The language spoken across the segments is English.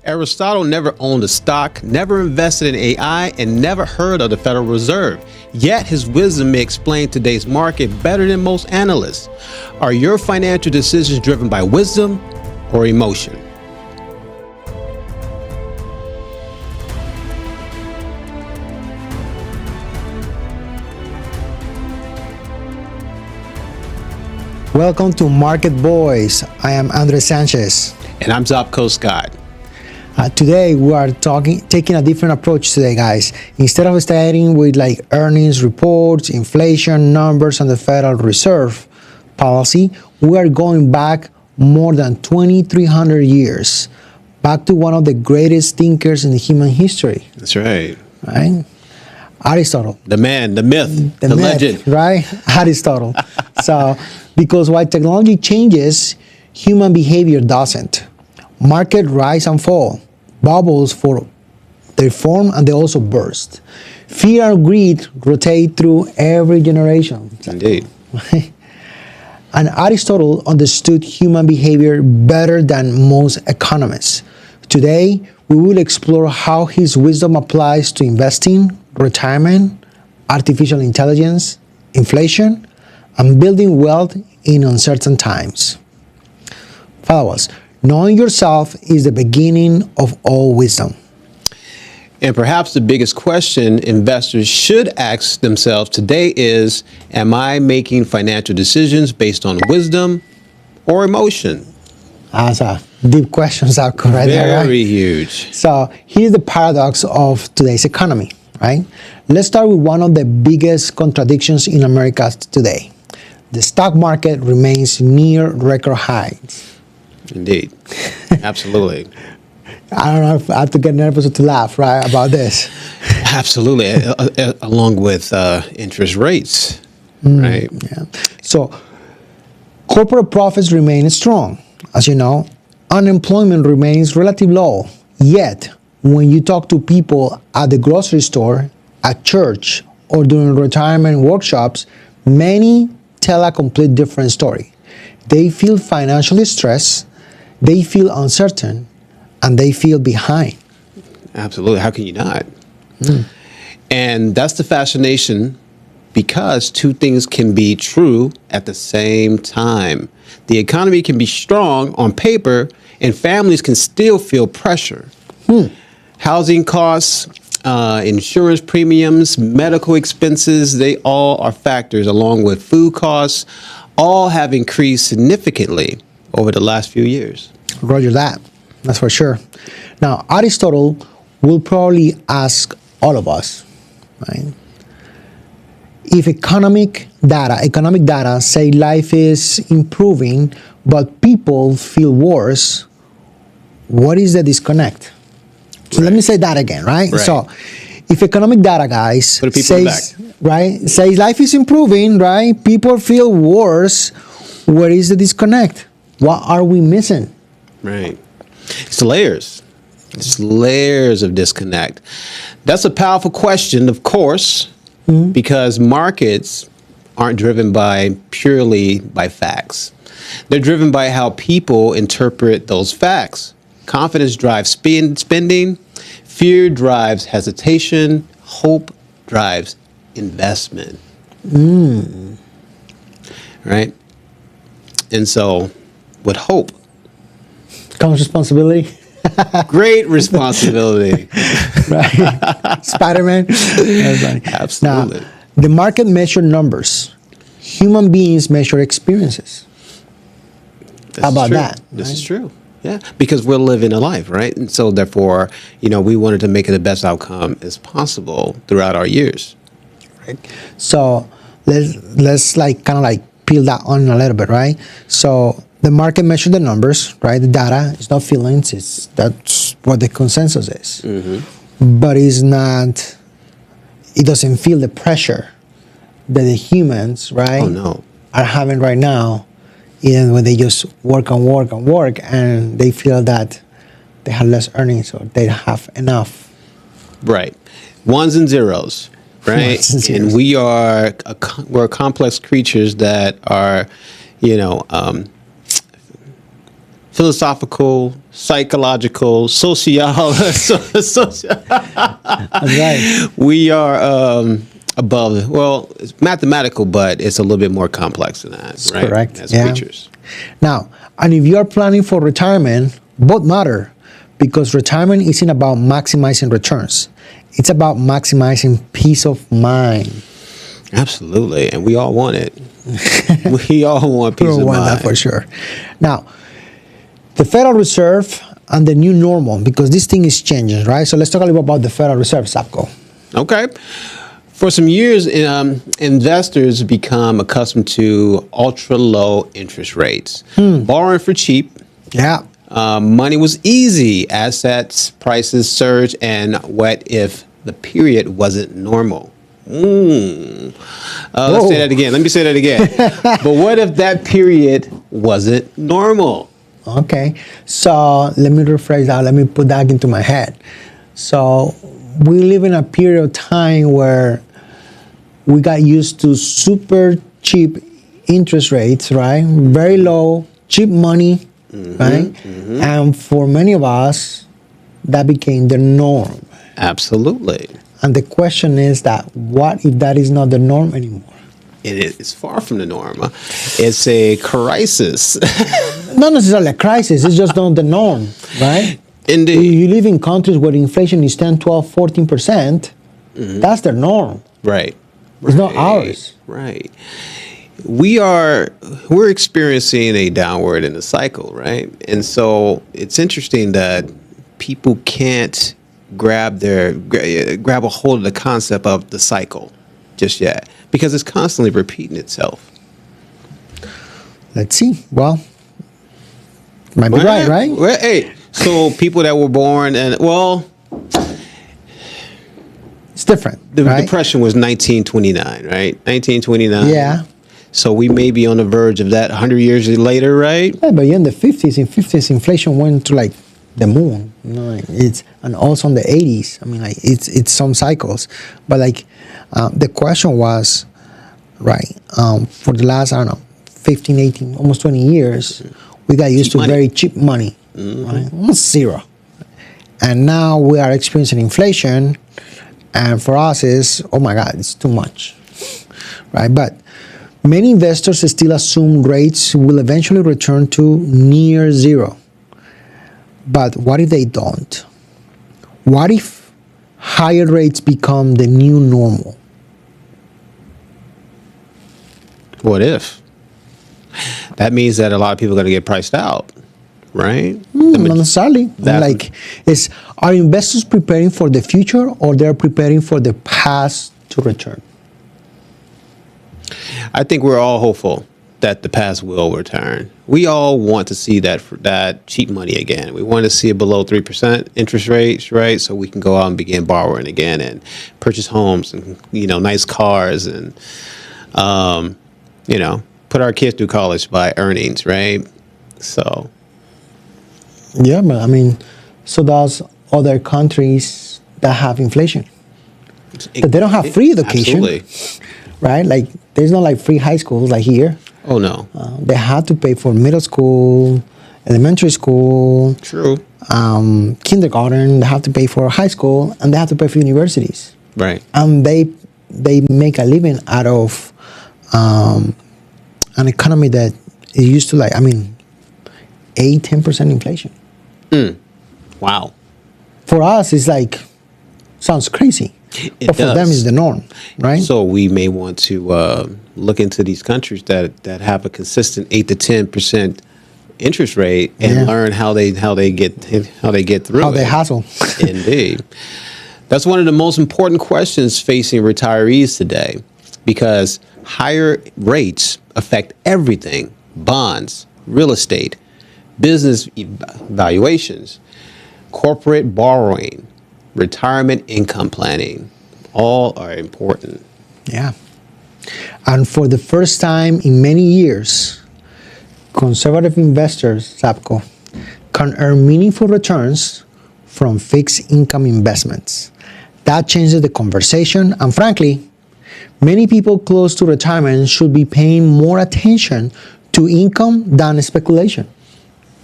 Aristotle never owned a stock, never invested in AI, and never heard of the Federal Reserve. Yet his wisdom may explain today's market better than most analysts. Are your financial decisions driven by wisdom or emotion? Welcome to Market Boys. I am Andre Sanchez. And I'm Zopko Scott. Today we are taking a different approach today, guys. Instead of starting with like earnings reports, inflation numbers, and the Federal Reserve policy, we are going back more than 2,300 years, back to one of the greatest thinkers in human history. That's right. Right? Aristotle. The man, the myth, the myth, legend. Right? Aristotle. So, because while technology changes, human behavior doesn't. Market rise and fall. Bubbles they form and they also burst. Fear and greed rotate through every generation. Indeed. And Aristotle understood human behavior better than most economists. Today, we will explore how his wisdom applies to investing, retirement, artificial intelligence, inflation, and building wealth in uncertain times. Follow us. Knowing yourself is the beginning of all wisdom. And perhaps the biggest question investors should ask themselves today is, am I making financial decisions based on wisdom or emotion? That's a deep question, Zach, right there, right? Very huge. So here's the paradox of today's economy, right? Let's start with one of the biggest contradictions in America today. The stock market remains near record highs. Indeed. Absolutely. I don't know if I have to get nervous or to laugh, right, about this. Absolutely. Along with interest rates, right? Yeah. So corporate profits remain strong. As you know, unemployment remains relatively low. Yet, when you talk to people at the grocery store, at church, or during retirement workshops, many tell a complete different story. They feel financially stressed, they feel uncertain, and they feel behind. Absolutely. How can you not? And that's the fascination, because two things can be true at the same time. The economy can be strong on paper, and families can still feel pressure. Housing costs, insurance premiums, medical expenses, they all are factors, along with food costs, all have increased significantly over the last few years. Roger that. That's for sure. Now, Aristotle will probably ask all of us, right? If economic data say life is improving, but people feel worse, what is the disconnect? So let me say that again, right? So if economic data, guys, says life is improving, right? People feel worse. Where is the disconnect? What are we missing? Right. It's layers. It's layers of disconnect. That's a powerful question, of course, because markets aren't driven purely by facts. They're driven by how people interpret those facts. Confidence drives spending, fear drives hesitation, hope drives investment. Right? And so, with hope comes responsibility. Great responsibility. Right. Spider-Man. Absolutely. Now, the market measures numbers. Human beings measure experiences. How about that? This is true. Yeah, because we're living a life, right? And so therefore, we wanted to make it the best outcome as possible throughout our years. Right. So let's peel that on a little bit, right? So the market measures the numbers, right? The data. It's not feelings. That's what the consensus is. But it's not. It doesn't feel the pressure that the humans, right, are having right now, even when they just work and they feel that they have less earnings or they have enough. Right. Ones and zeros, right? Ones and zeros. And we're complex creatures that are, philosophical, psychological, social. That's right. We are above. Well, it's mathematical, but it's a little bit more complex than that, right? Correct. As Yeah. creatures. Now, and if you are planning for retirement, both matter because retirement isn't about maximizing returns. It's about maximizing peace of mind. Absolutely, and we all want it. We all want peace of mind. That for sure. Now, the Federal Reserve and the new normal, because this thing is changing, right? So let's talk a little about the Federal Reserve, Sapko. Okay. For some years, investors become accustomed to ultra low interest rates, borrowing for cheap. Yeah. Money was easy, assets prices surged, and what if the period wasn't normal? Let's say that again. Let me say that again. But what if that period wasn't normal? Okay. So let me rephrase that. Let me put that into my head. So we live in a period of time where we got used to super cheap interest rates, right? Very low, cheap money, right? And for many of us, that became the norm. Absolutely. And the question is that what if that is not the norm anymore? It's far from the norm. It's a crisis. Not necessarily a crisis, it's just not the norm, right? Indeed. You live in countries where inflation is 10, 12, 14%, that's their norm. Right. It's not ours. Right. We're experiencing a downward in the cycle, right? And so it's interesting that people can't grab a hold of the concept of the cycle just yet because it's constantly repeating itself. Let's see. Well, might be right? Well, hey, so people that were born It's different. the right? Depression was 1929, right? 1929. Yeah. So we may be on the verge of that 100 years later, right? Yeah, but in the 50s, inflation went to like the moon. You know, like and also in the 80s. I mean, like it's some cycles, but like the question was, right? For the last 15, 18, almost 20 years, we got used to money. very cheap money, right? Almost zero, and now we are experiencing inflation, and for us is oh my God, it's too much, right? But many investors still assume rates will eventually return to near zero. But what if they don't? What if higher rates become the new normal? What if? That means that a lot of people are going to get priced out, right? Not necessarily. That- Like, are investors preparing for the future or they're preparing for the past to return? I think we're all hopeful that the past will return. We all want to see that cheap money again. We want to see it below 3% interest rates, right? So we can go out and begin borrowing again and purchase homes and nice cars and put our kids through college by earnings, right? So Yeah, but I mean, so does other countries that have inflation. But they don't have free education. Absolutely. Right? Like, there's not like free high schools like here. Oh no. They have to pay for middle school, elementary school, True. kindergarten. They have to pay for high school, and they have to pay for universities. Right. And they make a living out of an economy that is used to 8-10% inflation. Wow. For us, it's like sounds crazy, but for them, does. it's the norm, right? So we may want to look into these countries that have a consistent 8 to 10% interest rate and Yeah. learn how they get through How it. they hustle. Indeed. That's one of the most important questions facing retirees today because higher rates affect everything: bonds, real estate, business valuations, corporate borrowing, retirement income planning. All are important. Yeah. And for the first time in many years, conservative investors, SAPCO, can earn meaningful returns from fixed income investments. That changes the conversation, and frankly, many people close to retirement should be paying more attention to income than speculation.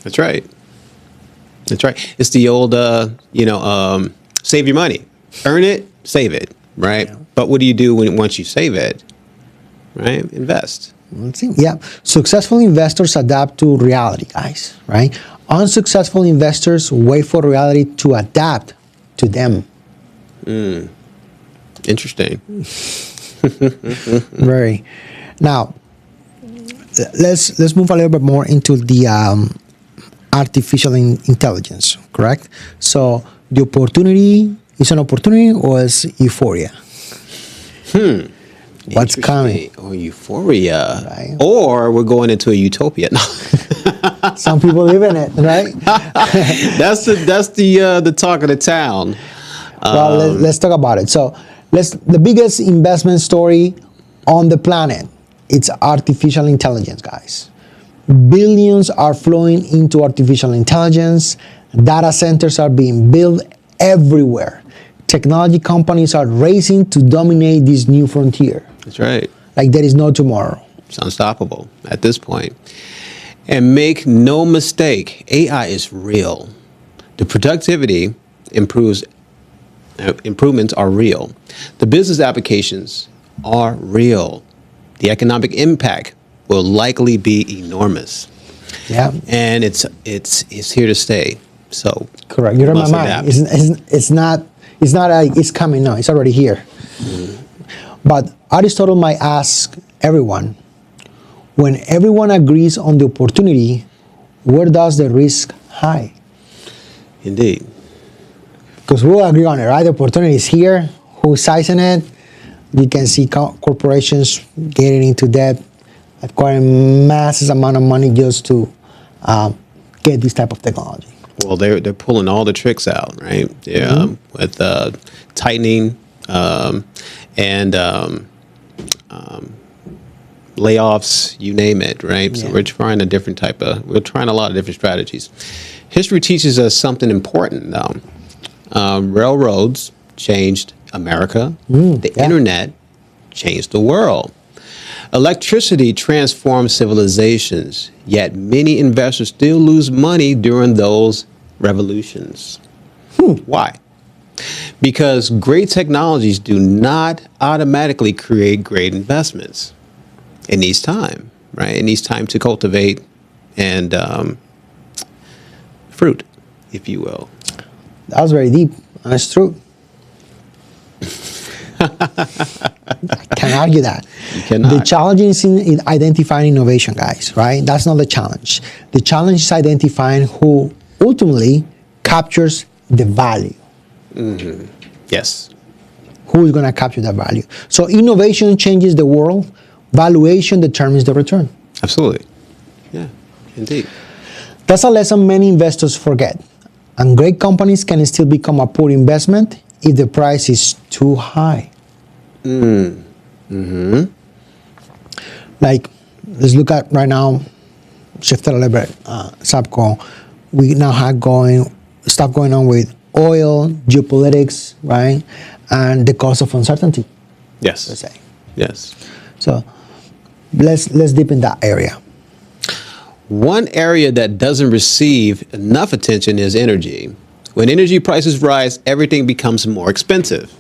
That's right. That's right. It's the old, save your money, earn it, save it, right? Yeah. But what do you do once you save it, right? Invest. Let's see. Yeah. Successful investors adapt to reality, guys, right? Unsuccessful investors wait for reality to adapt to them. Interesting. Very. Now, let's move a little bit more into the artificial intelligence, correct? So the opportunity is an opportunity or is euphoria? What's coming? Or euphoria. Right. Or we're going into a utopia. No. Some people live in it, right? That's the talk of the town. Well, let's talk about it. So the biggest investment story on the planet, it's artificial intelligence, guys. Billions are flowing into artificial intelligence. Data centers are being built everywhere. Technology companies are racing to dominate this new frontier. That's right. Like there is no tomorrow. It's unstoppable at this point. And make no mistake, AI is real. The productivity improvements are real. The business applications are real. The economic impact will likely be enormous. Yeah. And it's here to stay. So Correct. You read my must mind. adapt. It's not like it's coming now. It's already here. But Aristotle might ask everyone, when everyone agrees on the opportunity, where does the risk hide? Indeed. Because we'll agree on it, right? The opportunity is here. Who's sizing it? You can see corporations getting into debt, acquiring massive amount of money just to get this type of technology. Well, they're pulling all the tricks out, right? Yeah, with tightening and layoffs, you name it, right? So Yeah. we're trying a lot of different strategies. History teaches us something important, though. Railroads changed America. The internet changed the world. Electricity transformed civilizations, yet many investors still lose money during those revolutions. Why? Because great technologies do not automatically create great investments. It needs time, right? It needs time to cultivate and fruit, if you will. That was very deep, and it's true. I can't argue that. You cannot. The challenge is in identifying innovation, guys, right? That's not the challenge. The challenge is identifying who ultimately captures the value. Yes. Who is going to capture that value? So innovation changes the world. Valuation determines the return. Absolutely. Yeah, indeed. That's a lesson many investors forget. And great companies can still become a poor investment if the price is too high. Like, let's look at right now, shifted a little bit, Subco. We now have stuff going on with oil, geopolitics, right? And the cost of uncertainty, Yes. let's say. Yes. So let's dip in that area. One area that doesn't receive enough attention is energy. When energy prices rise, everything becomes more expensive.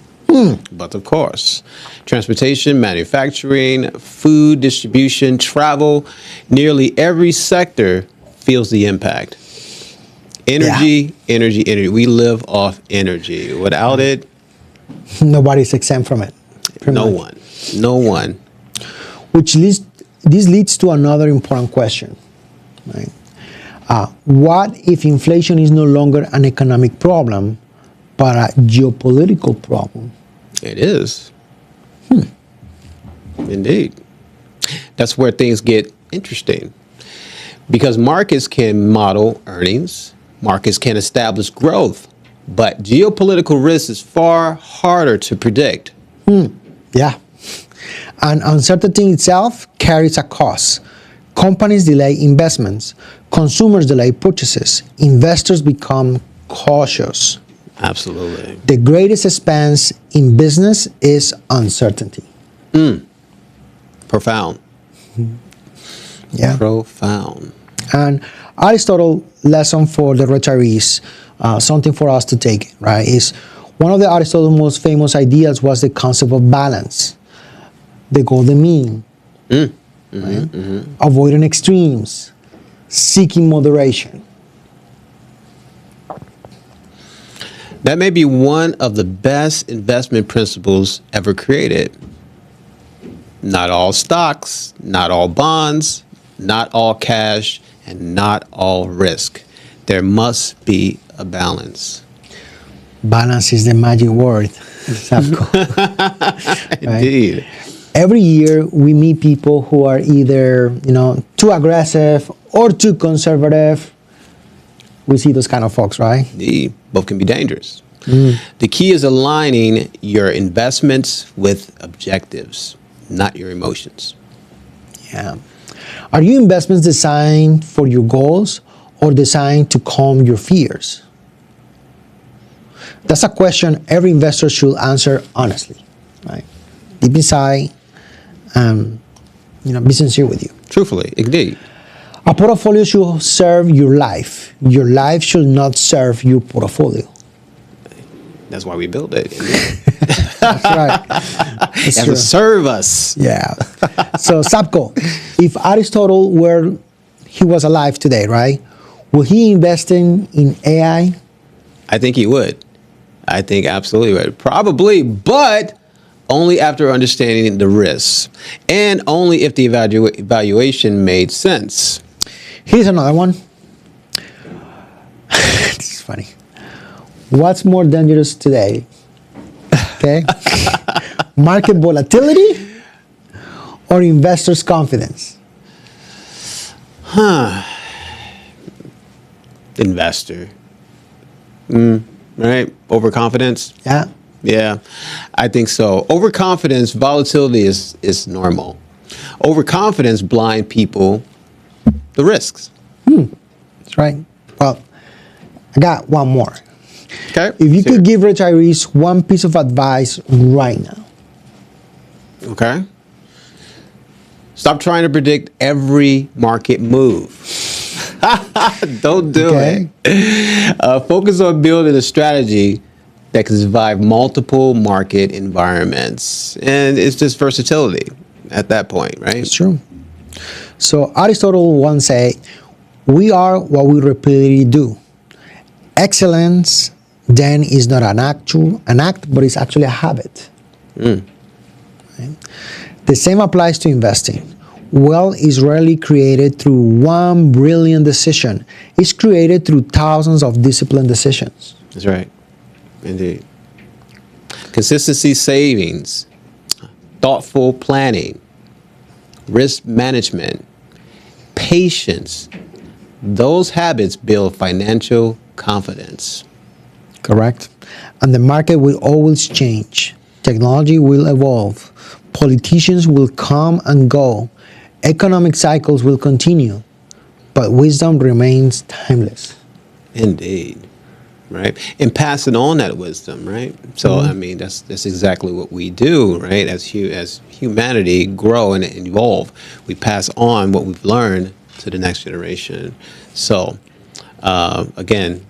But of course, transportation, manufacturing, food distribution, travel, nearly every sector feels the impact. Energy. We live off energy. Without it, Nobody's exempt from it. pretty no much. one. No one. This leads to another important question, right? What if inflation is no longer an economic problem, but a geopolitical problem? It is. Indeed. That's where things get interesting. Because markets can model earnings, markets can establish growth, but geopolitical risk is far harder to predict. Yeah. And uncertainty itself carries a cost. Companies delay investments, consumers delay purchases, investors become cautious. Absolutely. The greatest expense in business is uncertainty. Profound. Yeah. Profound. And Aristotle lesson for the retirees, something for us to take, right, is one of the Aristotle's most famous ideas was the concept of balance, the golden mean, right? Avoiding extremes, seeking moderation. That may be one of the best investment principles ever created. Not all stocks, not all bonds, not all cash, and not all risk. There must be a balance. Balance is the magic word. Right? Indeed. Every year we meet people who are either, too aggressive or too conservative. We see those kind of folks, right? Indeed. Both can be dangerous. The key is aligning your investments with objectives, not your emotions. Yeah. Are your investments designed for your goals or designed to calm your fears? That's a question every investor should answer honestly, right? Deep inside, be sincere with you. Truthfully, indeed. A portfolio should serve your life. Your life should not serve your portfolio. That's why we build it. That's right. It has to serve us. Yeah. So, Sapko, if Aristotle he was alive today, right? Would he invest in AI? I think he would. I think absolutely would. Probably, but only after understanding the risks and only if the evaluation made sense. Here's another one. This is funny. What's more dangerous today? Okay. Market volatility or investors' confidence? Investor. Right? Overconfidence. Yeah. Yeah, I think so. Overconfidence, volatility is normal. Overconfidence blind people the risks. That's right. Well, I got one more. Okay. If you could give retirees one piece of advice right now. Okay. Stop trying to predict every market move. Don't do it. Focus on building a strategy that can survive multiple market environments. And it's just versatility at that point, right? It's true. So Aristotle once said, we are what we repeatedly do. Excellence then is not an act, but it's actually a habit. Right? The same applies to investing. Wealth is rarely created through one brilliant decision. It's created through thousands of disciplined decisions. That's right. Indeed. Consistency savings, thoughtful planning, risk management, patience. Those habits build financial confidence. Correct. And the market will always change. Technology will evolve. Politicians will come and go. Economic cycles will continue. But wisdom remains timeless. Indeed. Right. And passing on that wisdom, right? So, I mean, that's exactly what we do, right? As humanity grow and evolve, we pass on what we've learned to the next generation. So, again,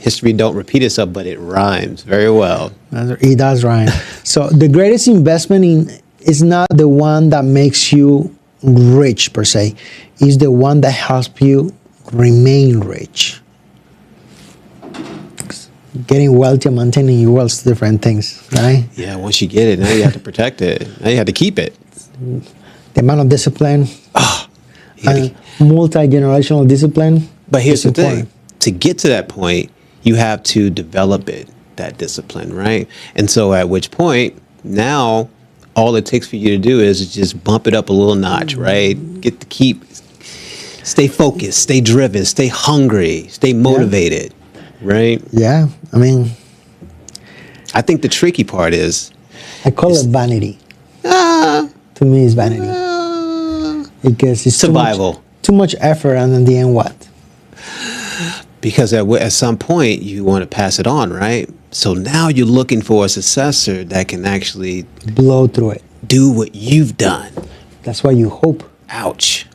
history don't repeat itself, but it rhymes very well. It does rhyme. So the greatest investment is not the one that makes you rich per se. It's the one that helps you remain rich. Getting wealthy and maintaining your wealth is different things, right? Yeah, once you get it, now you have to protect it. Now you have to keep it. The amount of discipline, multi-generational discipline. But here's the thing. To get to that point, you have to develop it, that discipline, right? And so at which point, now, all it takes for you to do is just bump it up a little notch, right? Stay focused, stay driven, stay hungry, stay motivated, right? Yeah, I mean, I think the tricky part is, I call it vanity. To me, it's vanity. Because it's survival. Too much effort, and in the end, what? Because at some point, you want to pass it on, right? So now you're looking for a successor that can actually blow through it. Do what you've done. That's why you hope. Ouch.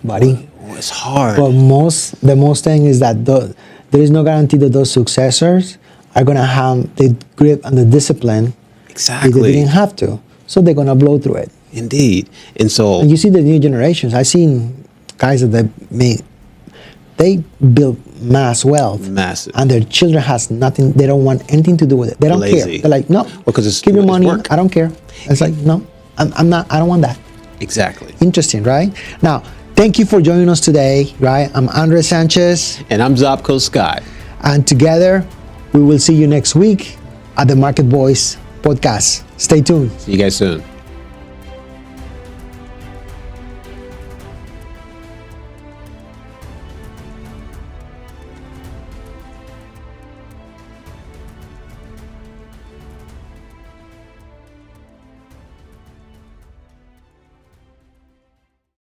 Buddy. It's hard. But the most thing is that there is no guarantee that those successors are going to have the grit and the discipline Exactly. if they didn't have to. So they're going to blow through it. Indeed. And so And you see the new generations. I've seen guys that they build mass wealth. Massive. And their children has nothing. They don't want anything to do with it. They don't Lazy. care. They're like, no, because it's give me it's money. work. I don't care. It's like, no, I'm not. I don't want that. Exactly. Interesting, right? Now, thank you for joining us today, right? I'm Andre Sanchez. And I'm Zopco Scott. And together, we will see you next week at the Market Voice podcast. Stay tuned. See you guys soon.